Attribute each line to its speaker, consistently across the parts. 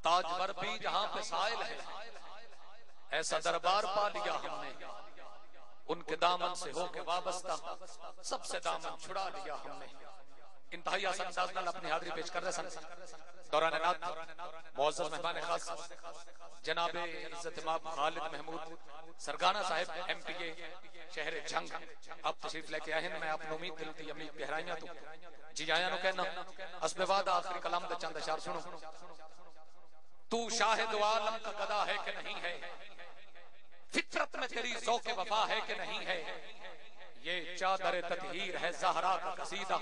Speaker 1: تاجور بھی جہاں پہ سائل ہے، ایسا دربار پا لیا ہم نے، ان کے دامن سے ہو کے وابستہ سب سے دامن چھڑا لیا ہم نے۔ انتہائی آسان انداز نال اپنی حاضری پیش کر رہے سن دوران نعت معزز مہمان خاص جناب عزت مآب خالد محمود سرگانہ صاحب ایم پی اے شہر جھنگ، آپ تشریف لے کے آئے ہیں۔ میں آپ نو امید دل دی امید گہرائیاں تو جی آیا نو کہنا اسبے وعدہ آخری کلام دے چند اشعار سنو۔ تو شاہد عالم کا گدا ہے کہ نہیں ہے، فطرت میں تیری ذوق وفا ہے کہ نہیں ہے، یہ چادر تطہیر ہے زہرا کا قصیدہ،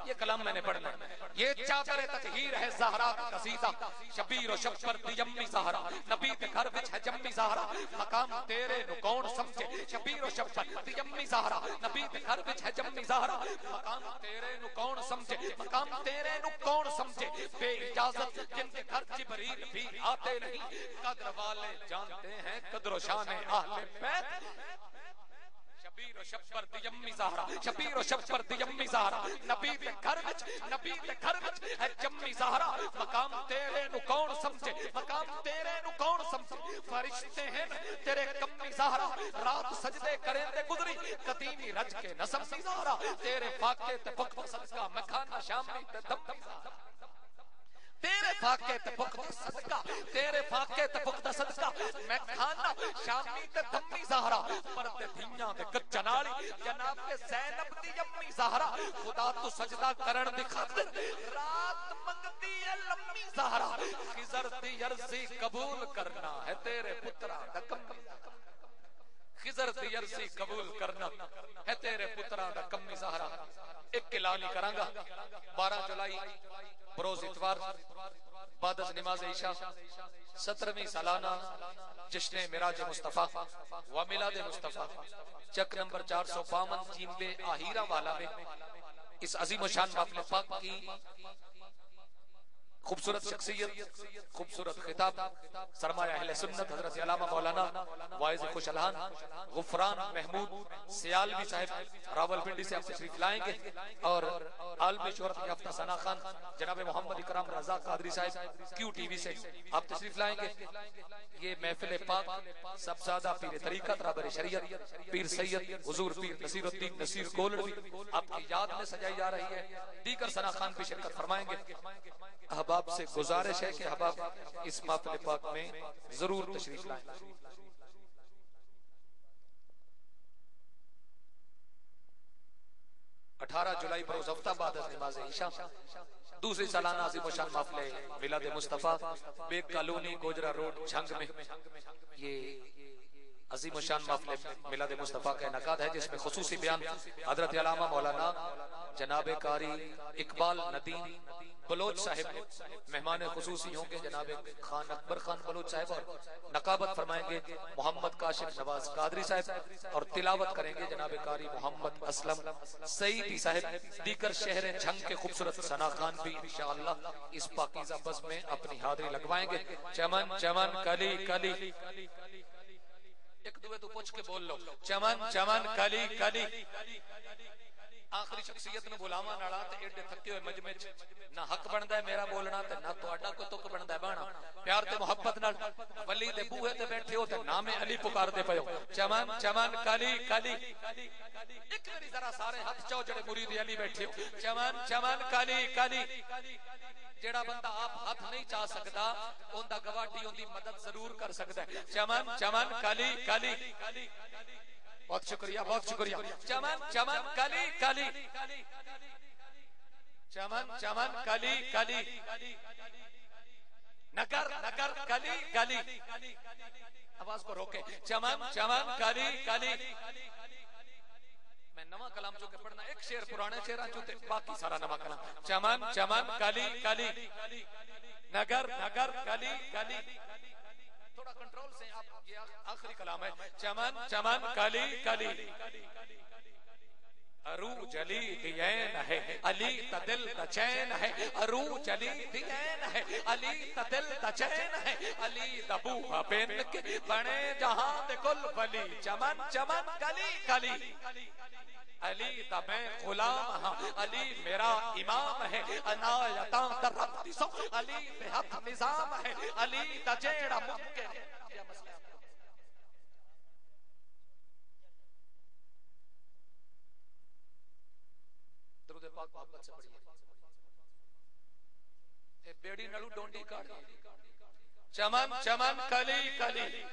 Speaker 1: یہ کلام میں نے پڑھنا، یہ چادر تطہیر ہے زہرا کا قصیدہ، شبیر و شبر دی جمی زہرا، نبی دے گھر وچ ہے جمی زہرا، مقام تیرے نو کون سمجھے، شبیر و شبر دی جمی زہرا، نبی دے گھر وچ ہے جمی زہرا، مقام تیرے نو کون سمجھے، مقام تیرے نو کون سمجھے، بے اجازت جن کے گھر جبریل بھی آتے نہیں، قدر والے جانتے ہیں قدر و شان اہل بیت، شبیر و شبر دی جمی زہرا، شبیر و شبر دی جمی زہرا، نبی دے گھر وچ ہے جمی زہرا، مقام تیرے نو کون سمجھے، مقام تیرے نو کون سمجھے، فرشتے ہیں تیرے کمی زہرا، رات سجدے کریں دے گزری قدیمی رج کے نسم سی زہرا، تیرے فاقے تے پختہ صدقہ میں کھانا شامی تے دم زہرا، تیرے فاقے تے پختہ صدقہ، تیرے فاقے تے پختہ صدقہ میں کھانا شامی تے دمی زہرا، پردے دھیاں دے کچا نالی جناب زینب دی جمی زہرا، خدا تو سجدہ کرن دی خاطر رات منگدی ہے لمبی زہرا، خضر دی عرضی قبول کرنا ہے تیرے پترا دا کمی، خضر دی عرضی قبول کرنا ہے تیرے پترا دا کمی زہرا۔ ایک اعلان کروں گا، 12 جولائی بروز اتوار بعد از نماز عشاء 17ویں سالانہ جشن معراج مصطفیٰ و میلاد مصطفیٰ چک نمبر 452 چیمبے آہیرہ والا میں اس عظیم و شان محفل پاک کی خوبصورت شخصیت، خوبصورت خطاب، سرمایہ اہل سنت حضرت علامہ مولانا واعظ خوش الحان غفران محمود سیالوی صاحب راول پنڈی سے آپ تشریف لائیں گے، اور عالمی شہرت یافتہ ثنا خان جناب محمد اکرام رضا قادری صاحب کیو ٹی وی سے آپ تشریف لائیں گے۔ یہ محفل پاک سب زیادہ پیر طریقت رہبر شریعت پیر سید حضور پیر نصیر الدین نصیر گولڑوی آپ کی یاد میں سجائی جا رہی ہے، دیگر ثنا خان بھی شرکت فرمائیں گے۔ احباب سے گزارش ہے کہ احباب اس محفل پاک میں ضرور تشریف لائیں۔ 18 جولائی بروز ہفتہ بعد از نماز عشاء دوسری سالانہ عظیم و شان محفل میلاد مصطفیٰ بیگ کالونی گوجرا روڈ جھنگ میں یہ عظیم و شان محفل میلاد مصطفیٰ کا انعقاد ہے، جس میں خصوصی بیان حضرت علامہ مولانا جناب قاری اقبال ندیم بلوچ صاحب مہمان خصوصی ہوں گے، جناب خان اکبر خان بلوچ صاحب، اور نقابت فرمائیں گے محمد کاشف نواز قادری صاحب، اور تلاوت کریں گے جناب قاری محمد اسلم سعیدی صاحب۔ دیگر شہر جھنگ کے خوبصورت ثنا خان بھی انشاءاللہ اس پاکیزہ بز میں اپنی حاضری لگوائیں گے۔ چمن چمن کلی کلی، ایک دوے تو پوچھ کے بول لو، چمن چمن کلی کلی۔ آخری شخصیت نے بلاوا نالا تے ایڈے تھکے ہوئے مجمع نہ حق بندا ہے میرا بولنا تے نہ تہاڈا کوئی تک بندا ہے بانا، پیار تے محبت نال ولی دے بوہے تے بیٹھے ہو تے نام علی پکار دے پئے ہو، چمن چمن کلی کلی۔ ایک میری ذرا سارے ہاتھ چاؤ جڑے مرید علی بیٹھے ہو، چمن چمن کلی کلی۔ جیڑا بندہ آپ ہاتھ نہیں چاہ سکتا اوندا گواٹی اوندی مدد ضرور کر سکتا ہے، چمن چمن کلی کلی۔ بہت شکریہ بہت شکریہ۔ چمن چمن کلی کلی، چمن چمن کلی کلی، نگر نگر کلی کلی۔ آواز کو روکے، چمن چمن کلی کلی۔ میں نواں کلام جو کہ پڑھنا ایک شعر پرانے شعراں چوتے باقی سارا نواں کلام، چمن چمن کلی کلی، نگر نگر کلی کلی۔ تھوڑا کنٹرول سے آپ، یہ آخری کلام ہے، چمن چمن کلی کلی۔ عروج علی دین ہے علی تا دل دا چین ہے عروج علی دین ہے علی تا دل دا چین ہے علی دا بوہا بن کے بنے جہاں دے کل ولی چمن چمن کلی کلی علی دا میں غلام ہاں علی میرا امام ہے عنایتاں در رب سو علی بے حق نظام ہے علی دا جیڑا ممکن ہے. درود پاک محبت سے پڑھیے. اے بیڑی نڑو ڈونڈی کاٹ چمن چمن کلی کلی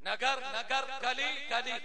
Speaker 1: نگر نگر کلی کلی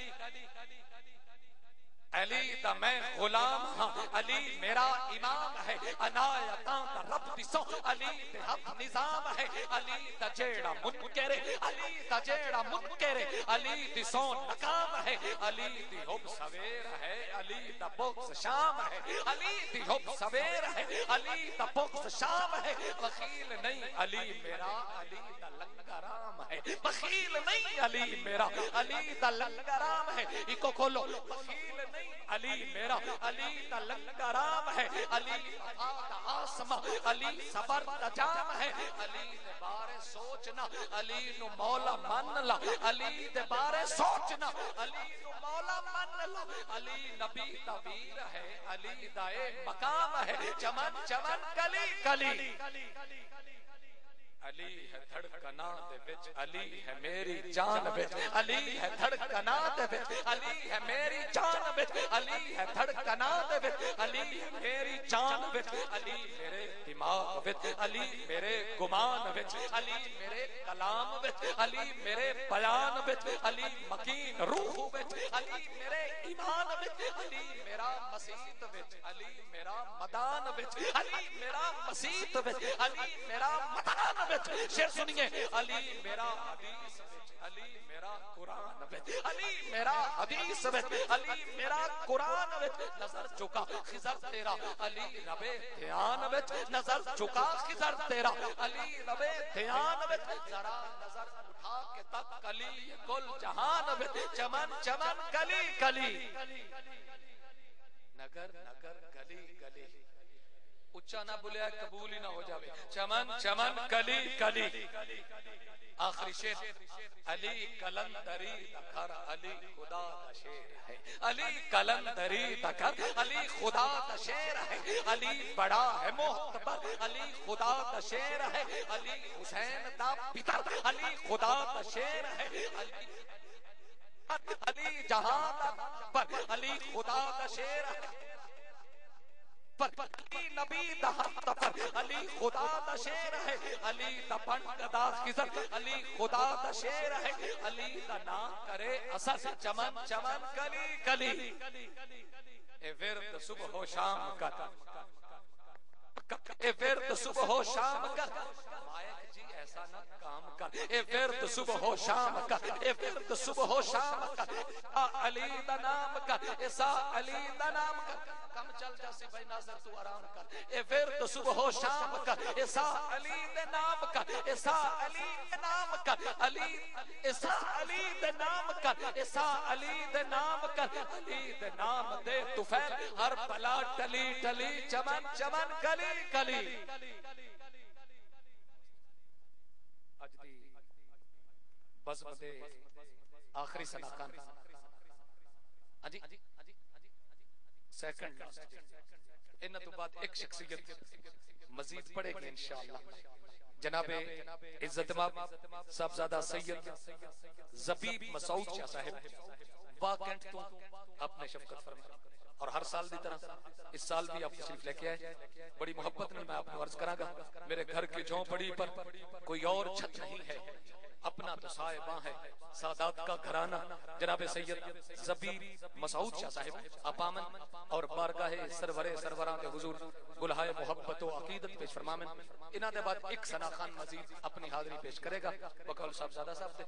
Speaker 1: علی دا میں غلام ہاں علی میرا امام ہے عنایتاں دا رب دسو علی بے حق نظام ہے علی دا جیڑا منکر علی دا جیڑا منکر علی دسو نقام ہے علی دی حب سویر ہے علی دا بغض شام ہے علی دی حب سویر ہے علی دا بغض شام ہے بخیل نہیں علی میرا علی دا لنگرام ہے بخیل نہیں علی میرا علی دا لنگرام ہے ایکو کھولو بخیل نہیں علی میرا علی دا لنگرام ہے علی دا آسمہ علی صبر دا جام ہے علی دے بارے سوچنا علی نو مولا من لا علی دے بارے سوچنا علی نو مولا من لا علی نبی دا ویر ہے علی دا اے مقام ہے چمن چمن کلی کلی علی ہے دھڑکنا دے وچ علی ہے میری جان وچ علی ہے دھڑکنا دے وچ علی ہے میری جان وچ علی ہے دھڑکنا دے وچ علی ہے میری جان وچ علی میرے دماغ وچ علی میرے گمان وچ علی میرے کلام وچ علی میرے بیان وچ علی مکین روح وچ علی میرے ایمان وچ علی میرا مسیت وچ علی میرا مدان وچ علی میرا مسیت وچ علی میرا مدان شیر سنیے علی میرا حدیث وچ علی میرا قرآن وچ علی میرا حدیث وچ علی میرا قرآن وچ نظر چکا خضر تیرا علی رب دھیان وچ نظر چکا خضر تیرا علی رب دھیان وچ ذرا نظر اٹھا کے تک علی کل جہان وچ چمن چمن کلی کلی نگر نگر گلی گلی اچھا نہ بولیا قبول ہی نہ ہو جاوے چمن چمن کلی کلی آخری شیر علی کلندری دکھر علی خدا دا شیر ہے علی کلندری دکھر علی خدا دا شیر ہے علی بڑا ہے محتبر علی خدا دا شیر ہے علی حسین دا پتر علی خدا دا شیر ہے علی جہاں دا پر علی خدا دا شیر ہے علی نبی دا حق پر علی خدا دا شیر ہے علی دا پنڈ دا خضر علی خدا دا شیر ہے علی دا نا کرے اثر چمن چمن کلی کلی اے ورد صبح و شام کر اے ورد صبح و شام کر مائک جی ایسا نہ کام کر اے ورد صبح و شام کر اے ورد صبح و شام کر علی دا نام کر ایسا علی دا نام کر کم چل جاسی بھائی ناظر تو آرام کر اے ورد صبح و شام کر ایسا علی دے نام کر ایسا علی دے نام کر علی ایسا علی دے نام کر ایسا علی دے نام کر علی دے نام دے تو فیل ہر پلا ٹلی ٹلی چمن چمن کلی کلی اج دی بزم دے آخری سناکان اجی سیکنڈ انہ تو بعد ایک شخصیت مزید پڑے گی انشاءاللہ جناب عزت ماب صاحبزادہ سید زبیب مسعود شاہ صاحب واقعات تو اپنے شفقت فرمائے اور ہر سال دی طرح اس سال بھی آپ تشریف لے کے آئے بڑی محبت میں میں آپ کو عرض کراں گا میرے گھر کی جھونپڑی پر کوئی اور چھت نہیں ہے اپنا تو صاحباں ہے سادات کا گھرانہ جناب سید زبیب مسعود شاہ صاحب اپامن اور بارگاہ سروران کے حضور گلہائے محبت و عقیدت پیش فرمامن انہاں دے بعد ایک ثنا خان مزید اپنی حاضری پیش کرے گا بقول صاحب زادہ صاحب دے